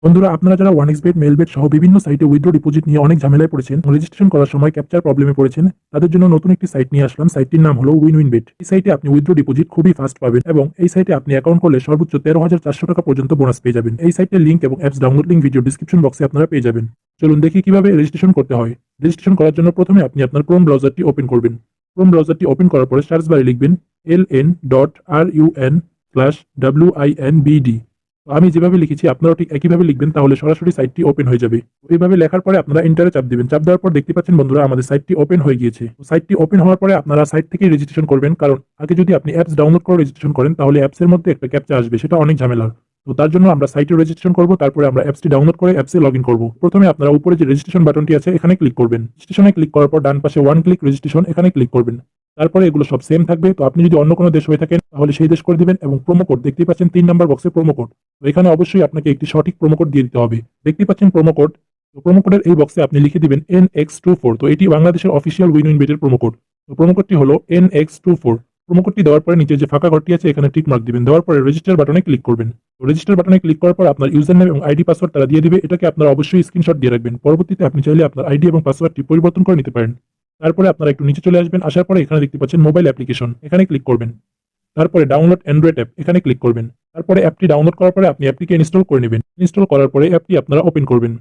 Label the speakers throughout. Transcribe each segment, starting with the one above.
Speaker 1: বন্ধুরা, আপনারা যারা ওয়ানএক্সবেট, মেলবেট সহ বিভিন্ন সাইটে উইথড্র ডিপোজিট নিয়ে অনেক ঝামেলায় পড়েছেন, রেজিস্ট্রেশন করার সময় ক্যাপচার প্রবলেমে পড়েছেন, তাদের জন্য নতুন একটি সাইট নিয়ে আসলাম। সাইটটির নাম হলো উইনউইনবেট। এই সাইটে আপনি উইথড্র ডিপোজিট খুবই ফাস্ট পাবেন এবং এই সাইটে আপনি অ্যাকাউন্ট করলে সর্বোচ্চ 13,400 টাকা পর্যন্ত বোনাস পেয়ে যাবেন। এই সাইটের লিঙ্ক এবং apps download link video description বক্সে আপনারা পেয়ে যাবেন। চলুন দেখি কিভাবে রেজিস্ট্রেশন করতে হয়। রেজিস্ট্রেশন করার জন্য প্রথমে আপনি আপনার ক্রোম ব্রাউজারটি ওপেন করবেন। ক্রোম ব্রাউজারটি ওপেন করার পরে সার্চ বারে লিখবেন ln.run/winbd। আমি যেভাবে লিখেছি আপনারাও ঠিক একইভাবে লিখবেন, তাহলে সরাসরি সাইটটি ওপেন হয়ে যাবে। এইভাবে লেখার পরে আপনারা এন্টারে চাপ দিবেন। চাপ দেওয়ার পর দেখতে পাচ্ছেন বন্ধুরা, আমাদের সাইটটি ওপেন হয়ে গিয়েছে। সাইটটি ওপেন হওয়ার পরে আপনারা সাইট থেকেই রেজিস্ট্রেশন করবেন, কারণ আগে যদি আপনি অ্যাপস ডাউনলোড করে রেজিস্ট্রেশন করেন তাহলে অ্যাপসের মধ্যে একটা ক্যাপচা আসবে, সেটা অনেক ঝামেলার। তো তার জন্য আমরা সাইটে রেজিস্ট্রেশন করব, তারপরে আমরা অ্যাপসটি ডাউনলোড করে অ্যাপসে লগ ইন করবো। প্রথমে আপনারা উপরে যে রেজিস্ট্রেশন বাটনটি আছে এখানে ক্লিক করবেন। রেজিস্ট্রেশনে ক্লিক করার পর ডান পাশে ওয়ান ক্লিক রেজিস্ট্রেশন এখানে ক্লিক করবেন। তারপরে এগুলো সব সেম থাকবে। তো আপনি যদি অন্য কোনো দেশ হয়ে থাকেন তাহলে সেই দেশ করে দিবেন এবং প্রোমো কোড দেখতেই পাচ্ছেন 3 নাম্বার বক্সে প্রোমো কোড। তো এখানে অবশ্যই আপনাকে একটি সঠিক প্রোমো কোড দিয়ে দিতে হবে। দেখতে পাচ্ছেন প্রোমো কোড। তো প্রোমো কোডের এই বক্সে আপনি লিখে দিবেন NX24। তো এটি বাংলাদেশের অফিসিয়াল উইনউইনবেটের প্রোমো কোড। তো প্রোমো কোডটি হলো NX24। প্রোমো কোডটি দেওয়ার পরে নিচে যে ফাঁকা ঘরটি আছে এখানে টিক মার্ক দিবেন। দেওয়ার পরে রেজিস্টার বাটনে ক্লিক করবেন। তো রেজিস্টার বাটনে ক্লিক করার পর আপনার ইউজার নেম এবং আইডি পাসওয়ার্ড তারা দিয়ে দিবে। এটাকে আপনারা অবশ্যই স্ক্রিনশট দিয়ে রাখবেন। পরবর্তীতে আপনি চাইলে আপনার আইডি এবং পাসওয়ার্ডটি পরিবর্তন করে নিতে পারেন। তারপরে আপনারা একটু নিচে চলে আসবেন। আসার পরে এখানে দেখতে পাচ্ছেন মোবাইল অ্যাপ্লিকেশন, এখানে ক্লিক করবেন। তারপরে ডাউনলোড অ্যান্ড্রয়েড অ্যাপ, এখানে ক্লিক করবেন। তারপরে অ্যাপটি ডাউনলোড করার পরে আপনি অ্যাপটিকে ইনস্টল করে নেবেন। ইনস্টল করার পরে অ্যাপটি আপনারা ওপেন করবেন।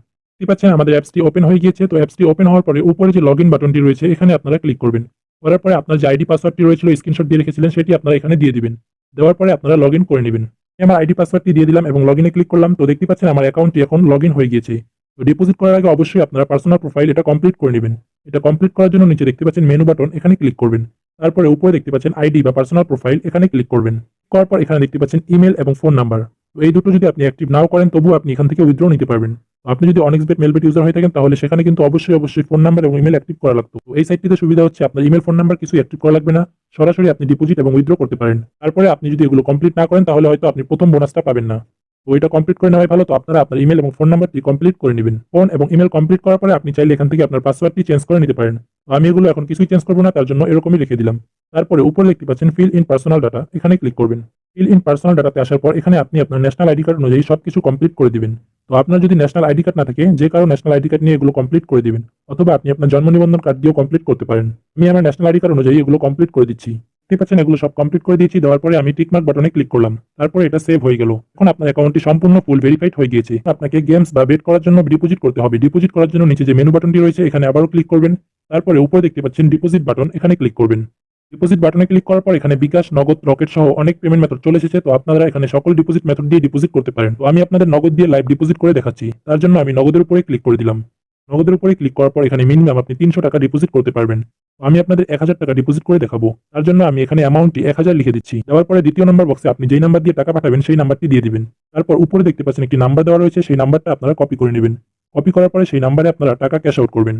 Speaker 1: দেখতে পাচ্ছেন আমাদের অ্যাপসটি ওপেন হয়ে গিয়েছে। তো অ্যাপসটি ওপেন হওয়ার পরে উপরে যে লগইন বাটনটি রয়েছে এখানে আপনারা ক্লিক করবেন। করার পরে আপনার যে আইডি পাসওয়ার্ডটি রয়েছিল স্ক্রিনশট দিয়ে রেখেছিলেন সেটি আপনারা এখানে দিয়ে দিবেন। দেওয়ার পরে আপনারা লগ ইন করে নেবেন। আমি আমার আইডি পাসওয়ার্ডটি দিয়ে দিলাম এবং লগ ইনে ক্লিক করলাম। তো দেখতে পাচ্ছেন আমার অ্যাকাউন্টটি এখন লগ ইন হয়ে গিয়েছে। তো ডিপোজিট করার আগে অবশ্যই আপনারা পার্সোনাল প্রোফাইল এটা কমপ্লিট করে নেবেন। এটা কমপ্লিট করার জন্য নিচে দেখতে পাচ্ছেন মেনু বাটন, এখানে ক্লিক করবেন। তারপরে উপরে দেখতে পাচ্ছেন আইডি বা পার্সোনাল প্রোফাইল, এখানে ক্লিক করবেন। করার পর এখানে দেখতে পাচ্ছেন ইমেল এবং ফোন নাম্বার। তো এই দুটো যদি আপনি অ্যাক্টিভ নাও করেন তবুও আপনি এখান থেকে উইথড্র নিতে পারবেন। তো আপনি যদি অনেক্সবেট মেলবেট ইউজার হয়ে থাকেন তাহলে সেখানে কিন্তু অবশ্যই ফোন নাম্বার এবং ইমেল অ্যাক্টিভ করা লাগতো। তো এই সাইটটিতে সুবিধা হচ্ছে আপনার ইমেল ফোন নাম্বার কিছু অ্যাক্টিভ করা লাগবে না, সরাসরি আপনি ডিপোজিট এবং উইথড্র করতে পারেন। তারপরে আপনি যদি এগুলো কমপ্লিট না করেন তাহলে হয়তো আপনি প্রথম বোনাসটা পাবেন না। তো এটা কমপ্লিট করে নেওয়াই ভালো। তো আপনারা আপনার ইমেল এবং ফোন নাম্বারটি কমপ্লিট করে নেবেন। ফোন এবং ইমেল কমপ্লিট করার পরে আপনি চাইলে এখান থেকে আপনার পাসওয়ার্ডটি চেঞ্জ করে নিতে পারেন। তো আমি এগুলো এখন কিছুই চেঞ্জ করবো না, তার জন্য এরকমই লিখে দিলাম। তারপরে উপরে দেখতে পাচ্ছেন ফিল ইন পার্সোনাল ডাটা, এখানে ক্লিক করবেন। ফিল ইন পার্সোনাল ডাটাতে আসার পর এখানে আপনি আপনার ন্যাশনাল আইডি কার্ড অনুযায়ী সবকিছু কমপ্লিট করে দিবেন। তো আপনার যদি ন্যাশনাল আইডি কার্ড না থাকে, যে কারো ন্যাশনাল আইডি কার্ড নিয়ে এগুলো কমপ্লিট করে দিবেন, অথবা আপনি আপনার জন্ম নিবন্ধন কার্ড দিয়েও কমপ্লিট করতে পারেন। আমি আমার ন্যাশনাল আইডি কার্ড অনুযায়ী এগুলো কমপ্লিট করে দিচ্ছি। দেখতে পাচ্ছেন এগুলো সব কমপ্লিট করে দিয়েছি। দেওয়ার পরে আমি টিকমার্ক বাটনে ক্লিক করলাম। তারপরে এটা সেভ হয়ে গেল। এখন আপনার অ্যাকাউন্টটি সম্পূর্ণ ফুল ভেরিফাইড হয়ে গিয়েছে। আপনাকে গেমস বা বেট করার জন্য ডিপোজিট করতে হবে। ডিপোজিট করার জন্য নিচে যে মেনু বাটনটি রয়েছে এখানে আবারও ক্লিক করবেন। তারপরে উপরে দেখতে পাচ্ছেন ডিপোজিট বাটন, এখানে ক্লিক করবেন। ডিপোজিট বাটনে ক্লিক করার পর এখানে বিকাশ, নগদ, রকেট সহ অনেক পেমেন্ট মেথড চলে এসেছে। তো আপনারা এখানে সকল ডিপোজিট মেথড দিয়ে ডিপোজিট করতে পারেন। তো আমি আপনাদের নগদ দিয়ে লাইভ ডিপোজিট করে দেখাচ্ছি। তার জন্য আমি নগদের উপরে ক্লিক করে দিলাম। নগদের উপরে ক্লিক করার পর এখানে মিনিমাম আপনি 300 টাকা ডিপোজিট করতে পারবেন। তো আমি আপনাদের 1000 টাকা ডিপোজিট করে দেখাবো। তার জন্য আমি এখানে অ্যামাউন্টটি 1000 লিখে দিচ্ছি। দেওয়ার পরে দ্বিতীয় নম্বর বক্সে আপনি যেই নাম্বার দিয়ে টাকা পাঠাবেন সেই নাম্বারটি দিয়ে দিবেন। তারপর উপরে দেখতে পাচ্ছেন একটি নাম্বার দেওয়া রয়েছে, সেই নাম্বারটা আপনারা কপি করে নেবেন। কপি করার পরে সেই নাম্বারে আপনারা টাকা ক্যাশ আউট করবেন।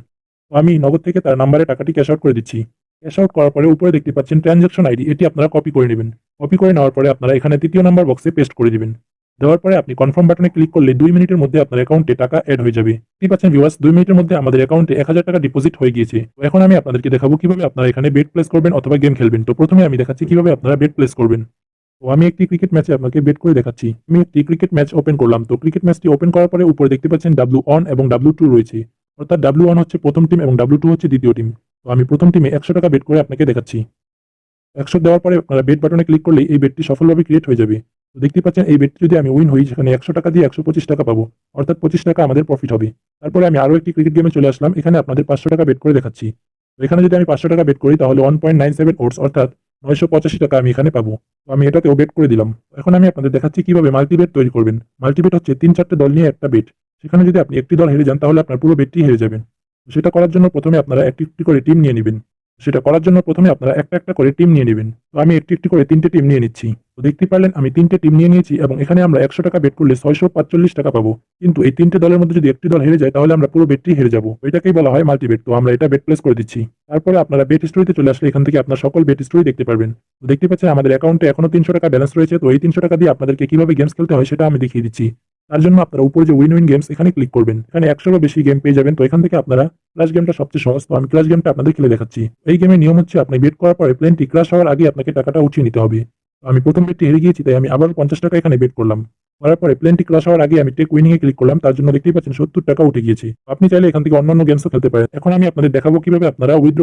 Speaker 1: তো আমি নগদ থেকে তার নাম্বারে টাকাটি ক্যাশ আউট করে দিচ্ছি। ক্যাশ আউট করার পরে উপরে দেখতে পাচ্ছেন ট্রানজাকশন আইডি, এটি আপনারা কপি করে নেবেন। কপি করে নেওয়ার পরে আপনারা এখানে তৃতীয় নাম্বার বক্সে পেস্ট করে দিবেন। দেওয়ার পরে আপনি কনফার্ম বাটনে ক্লিক করলে 2 মিনিটের মধ্যে আপনার অ্যাকাউন্টে টাকা এড হয়ে যাবে। দেখতে পাচ্ছেন ভিউয়ার্স, 2 মিনিটের মধ্যে আমাদের অ্যাকাউন্টে 1000 টাকা ডিপোজিট হয়ে গিয়েছে। তো এখন আমি আপনাদেরকে দেখাবো কিভাবে আপনারা এখানে বেট প্লেস করবেন অথবা গেম খেলবেন। তো প্রথমে আমি দেখাচ্ছি কিভাবে আপনারা বেট প্লেস করবেন। তো আমি একটি ক্রিকেট ম্যাচে আপনাকে বেট করে দেখাচ্ছি। আমি একটি ক্রিকেট ম্যাচ ওপেন করলাম। তো ক্রিকেট ম্যাচটি ওপেন করার পরে উপরে দেখতে পাচ্ছেন W1 এবং W2 রয়েছে। অর্থাৎ W1 হচ্ছে প্রথম টিম এবং W2 হচ্ছে দ্বিতীয় টিম। তো আমি প্রথম টিমে 100 টাকা বেট করে আপনাকে দেখাচ্ছি। 100 দেওয়ার পরে আপনারা বেট বাটনে ক্লিক করলেই এই বেটটি সফলভাবে ক্রিয়েট হয়ে যাবে। তো দেখতে পাচ্ছেন এই বেটটি যদি আমি উইন হই, সেখানে 100 টাকা দিয়ে 125 টাকা পাবো। অর্থাৎ 25 টাকা আমাদের প্রফিট হবে। তারপরে আমি আরো একটি ক্রিকেট গেমে চলে আসলাম। এখানে আপনাদের 500 টাকা বেট করে দেখাচ্ছি। তো এখানে যদি আমি 500 টাকা বেট করি তাহলে 1.97 ওটস অর্থাৎ 985 টাকা আমি এখানে পাবো। তো আমি এটাতেও বেট করে দিলাম। এখন আমি আপনাদের দেখাচ্ছি কিভাবে মাল্টিবেট তৈরি করবেন। মাল্টিবেট হচ্ছে 3-4টে দল নিয়ে একটা বেট। সেখানে যদি আপনি একটি দল হেরে যান তাহলে আপনার পুরো বেটটি হেরে যাবেন। তো সেটা করার জন্য প্রথমে আপনারা একটি একটি করে টিম নিয়ে নেবেন। সেটা করার জন্য প্রথমে আপনারা একটা একটা করে টিম নিয়ে নেবেন। তো আমি একটি একটি করে 3টে টিম নিয়ে নিচ্ছি। তো দেখতে পারলেন আমি 3টে টিম নিয়ে নিয়েছি এবং এখানে আমরা 100 টাকা বেট করলে 645 টাকা পাবো। কিন্তু এই 3টে দলের মধ্যে যদি একটি দল হেরে যায় তাহলে আমরা পুরো বেটটি হেরে যাবো। এটাকেই বলা হয় মাল্টিবেট। তো আমরা এটা বেট প্লেস করে দিচ্ছি। তারপরে আপনারা বেট হিস্টরিতে চলে আসলে এখান থেকে আপনার সকল বেট হিস্টরি দেখতে পারবেন। তো দেখতে পাচ্ছেন আমাদের অ্যাকাউন্টে এখনো 300 টাকা ব্যালেন্স রয়েছে। তো এই 300 টাকা দিয়ে আপনাদেরকে কিভাবে গেমস খেলতে হয় সেটা আমি দেখিয়ে দিচ্ছি। তার জন্য আপনারা উপরে যে উইন উইন গেমস এখানে ক্লিক করবেন। এখানে 100 বেশি গেম পেয়ে যাবেন। তো এখান থেকে আপনারা ক্লাশ গেমটা সবচেয়ে সহজ। তো আমি ক্লাশ গেমটা আপনাদের খেলে দেখাচ্ছি। এই গেমের নিয়ম হচ্ছে আপনি বেট করার পরে প্লেনটি ক্রাশ হওয়ার আগে আপনাকে টাকাটা উঠিয়ে নিতে হবে। আমি প্রথম বেটটি হেরে গিয়েছি, তাই আমি আবার 50 টাকা এখানে বেট করলাম। করার পরে প্লেনটি ক্রাশ হওয়ার আগে আমি টেক উইনিং এ ক্লিক করলাম, তার জন্য দেখতেই পাচ্ছেন 70 টাকা উঠে গিয়েছে। আপনি চাইলে এখান থেকে অন্যান্য গেমসও খেলতে পারেন। এখন আমি আপনাদের দেখাবো কিভাবে আপনারা উইথড্র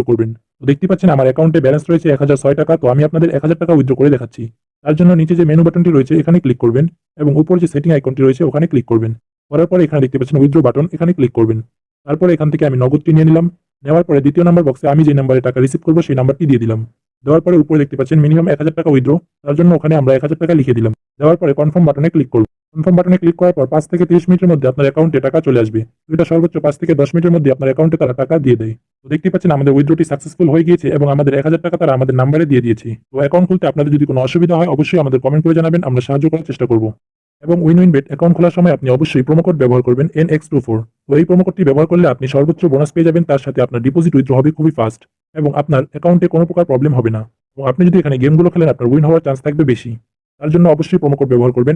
Speaker 1: করবেন। তো দেখতেই পাচ্ছেন আমার অ্যাকাউন্টে ব্যালেন্স রয়েছে 1006 টাকা। তো আমি আপনাদের 1000 টাকা উইথড্র করে দেখাচ্ছি। তার জন্য নিচে যে মেনু বাটনটি রয়েছে এখানে ক্লিক করবেন এবং উপর যে সেটিং আইকনটি রয়েছে ওখানে ক্লিক করবেন। করার পরে এখানে দেখতে পাচ্ছেন উইথড্র বাটন, এখানে ক্লিক করবেন। তারপরে এখান থেকে আমি নগদটি নিয়ে নিলাম। নেওয়ার পরে দ্বিতীয় নাম্বার বক্সে আমি যে নাম্বারে টাকা রিসিভ করবো সেই নাম্বারটি দিয়ে দিলাম। দেওয়ার পরে উপরে দেখতে পাচ্ছেন মিনিমাম 1000 টাকা উইথড্র, তার জন্য ওখানে আমরা 1000 টাকা লিখে দিলাম। দেওয়ার পরে কনফার্ম বাটনে ক্লিক করব। কনফার্ম বাটনে ক্লিক করার পর 5 থেকে 30 মিনিটের মধ্যে আপনার অ্যাকাউন্টে টাকা চলে আসবে। তো এটা সর্বোচ্চ 5 থেকে 10 মিনিটের মধ্যে আপনার অ্যাকাউন্টে তারা টাকা দিয়ে দেয়। তো দেখতে পাচ্ছেন আমাদের উইথড্রটি সাকসেসফুল হয়ে গিয়েছে এবং আমাদের 1000 টাকা তারা আমাদের নাম্বারে দিয়ে দিয়েছে। তো অ্যাকাউন্ট খুলতে আপনাদের যদি কোনো অসুবিধা হয় অবশ্যই আমাদের কমেন্ট করে জানাবেন, আমরা সাহায্য করার চেষ্টা করব। এবং উইন বেট অ্যাকাউন্ট খোলার সময় আপনি অবশ্যই প্রোমো কোড ব্যবহার করবেন NX24। তো এই প্রোমো কোডটি ব্যবহার করলে আপনি সর্বোচ্চ বোনাস পেয়ে যাবেন, তার সাথে আপনার ডিপোজিট উইথড্র হবে খুবই ফাস্ট এবং আপনার অ্যাকাউন্টে কোনো প্রকার প্রবলেম হবে না। এবং আপনি যদি এখানে গেমগুলো খেলেন আপনার উইন হওয়ার চান্স থাকবে বেশি। তার জন্য অবশ্যই প্রোমো কোড ব্যবহার করবেন